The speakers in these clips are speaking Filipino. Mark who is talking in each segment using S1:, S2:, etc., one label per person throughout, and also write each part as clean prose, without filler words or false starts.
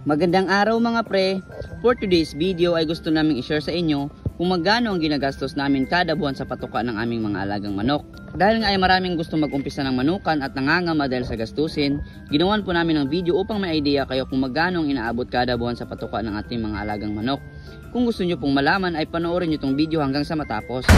S1: Magandang araw mga pre. For today's video ay gusto naming i-share sa inyo kung magkano ang ginagastos namin kada buwan sa patuka ng aming mga alagang manok. Dahil nga ay maraming gusto mag-umpisa ng manukan at nangangama dahil sa gastusin, ginawan po namin ng video upang may idea kayo kung magkano ang inaabot kada buwan sa patuka ng ating mga alagang manok. Kung gusto nyo pong malaman ay panoorin nyo itong video hanggang sa matapos.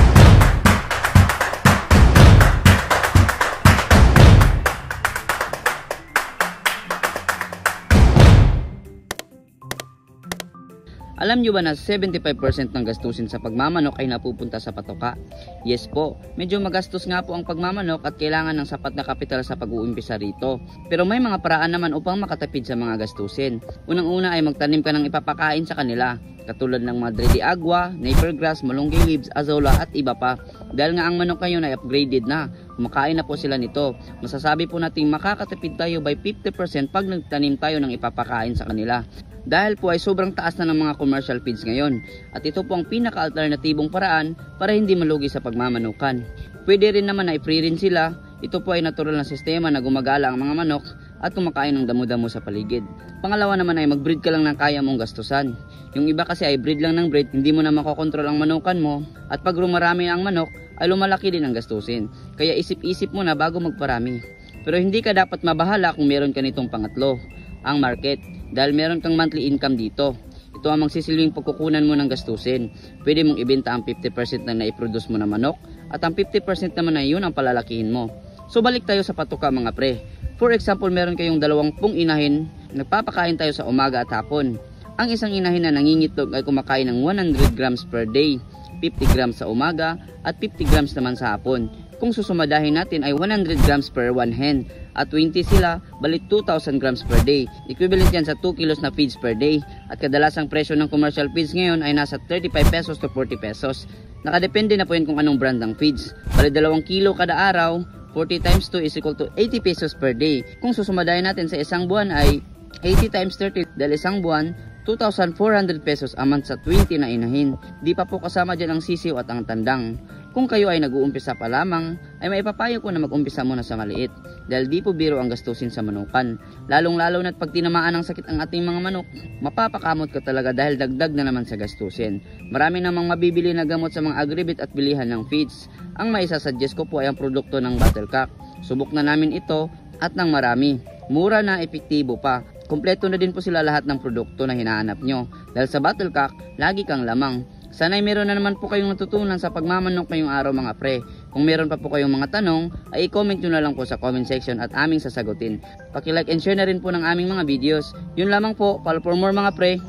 S1: Alam nyo ba na 75% ng gastusin sa pagmamanok ay napupunta sa patuka? Yes po, medyo magastos nga po ang pagmamanok at kailangan ng sapat na kapital sa pag-uumpisa rito. Pero may mga paraan naman upang makatipid sa mga gastusin. Unang-una ay magtanim ka ng ipapakain sa kanila, katulad ng Madre de Agua, Napier grass, Malunggay leaves, Azolla at iba pa. Dahil nga ang manok ngayon ay upgraded na, kumakain na po sila nito. Masasabi po natin makakatipid tayo by 50% pag nagtanim tayo ng ipapakain sa kanila. Dahil po ay sobrang taas na ng mga commercial feeds ngayon at ito po ang pinaka-alternatibong paraan para hindi malugi sa pagmamanukan. Pwede rin naman na i-free rin sila. Ito po ay natural na sistema na gumagala ang mga manok at kumakain ng damo-damo sa paligid. Pangalawa naman ay mag-breed ka lang ng kaya mong gastusan. Yung iba kasi ay breed lang ng breed, hindi mo na makokontrol ang manukan mo at pag rumarami ang manok ay lumalaki din ang gastusin. Kaya isip-isip mo na bago magparami. Pero hindi ka dapat mabahala kung meron ka nitong pangatlo, ang market, dahil meron kang monthly income dito. Ito ang magsisilbing pagkukunan mo ng gastusin. Pwede mong ibenta ang 50% na naiproduce mo na manok at ang 50% naman na yun ang palalakihin mo. So balik tayo sa patuka mga pre. For example, meron kayong 20 inahin, nagpapakain tayo sa umaga at hapon. Ang isang inahin na nangingitlog ay kumakain ng 100 grams per day, 50 grams sa umaga at 50 grams naman sa hapon. Kung susumadahin natin ay 100 grams per one hen at 20 sila, balik 2,000 grams per day. Equivalent yan sa 2 kilos na feeds per day at kadalasang presyo ng commercial feeds ngayon ay nasa 35 pesos to 40 pesos. Nakadepende na po yun kung anong brand ng feeds. Bali 2 kilo kada araw, 40 times 2 is equal to 80 pesos per day. Kung susumadahin natin sa isang buwan ay 80 times 30 dahil isang buwan, 2,400 pesos a month sa 20 na inahin. Di pa po kasama dyan ang sisiw at ang tandang. Kung kayo ay nag-uumpisa pa lamang, ay maipapayo ko na mag-umpisa muna sa maliit dahil di po biro ang gastusin sa manukan. Lalong-lalo na't pag tinamaan ng sakit ang ating mga manok, mapapakamot ka talaga dahil dagdag na naman sa gastusin. Marami namang mabibili na gamot sa mga agribit at bilihan ng feeds. Ang maisasuggest ko po ay ang produkto ng Battlecock. Subok na namin ito at ng marami. Mura na, epektibo pa. Kompleto na din po sila lahat ng produkto na hinahanap nyo. Dahil sa Battlecock, lagi kang lamang. Sana'y meron na naman po kayong natutunan sa pagmamanok ngayong araw mga pre. Kung meron pa po kayong mga tanong, ay i-comment nyo na lang po sa comment section at aming sasagutin. Paki-like and share na rin po ng aming mga videos. Yun lamang po, follow for more mga pre.